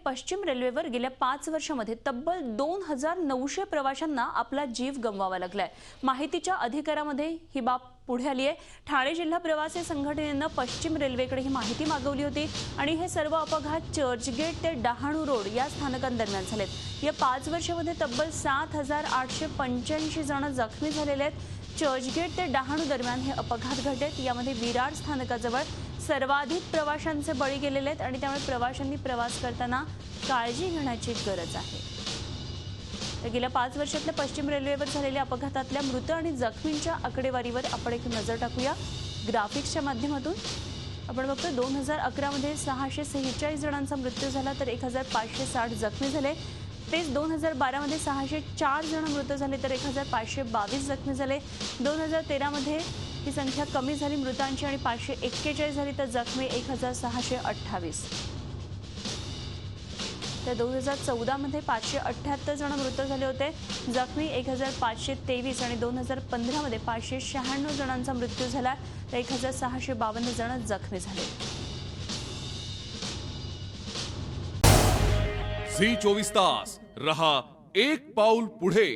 पश्चिम रेल्वेवर गेल्या 5 वर्षांमध्ये तब्बल 2900 प्रवाशांना आपला जीव गमवावा लागलाय। माहितीच्या अधिकारामध्ये ही बाब पुढे आली आहे। ठाणे जिल्हा प्रवासी संघटनेने पश्चिम रेल्वेकडे ही माहिती मागवली होती आणि हे सर्व अपघात चर्चगेट ते डहाणू रोड या स्थानकांदरम्यान झालेत। या 5 वर्षांमध्ये तब्बल 7885 जण जखमी झालेले आहेत। चर्चगेट ते डहाणू दरम्यान हे अपघात घडलेत। यामध्ये विरार स्थानकाजवळ सर्वाधिक प्रवाशांचे बळी गेलेले आहेत आणि त्यामुळे प्रवाशांनी प्रवास करताना काळजी घेण्याची गरज आहे। तर गेल्या 5 वर्षातल्या पश्चिम रेल्वेवर झालेल्या अपघातातल्या मृत आणि जखमींच्या आकडेवारीवर आपण एक नजर टाकूया ग्राफिक्सच्या माध्यमातून। आपण बघतो 2011 मध्ये 646 जणांचा मृत्यू झाला तर 1560 जखमी झाले। तेच 2012 मध्ये 604 जण मृत झाले तर 1522 जखमी झाले। 2013 मध्ये ही संख्या कमी झाली मृतांची आणि 541 झाली तर जखमी 1628। तर 2014 मध्ये 578 जण मृत झाले होते, जखमी 1523 आणि 2015 मध्ये 596 जणांचा मृत्यू झाला तर 1652 जण जखमी झाले। झी 24 तास रहा एक पाऊल पुढे।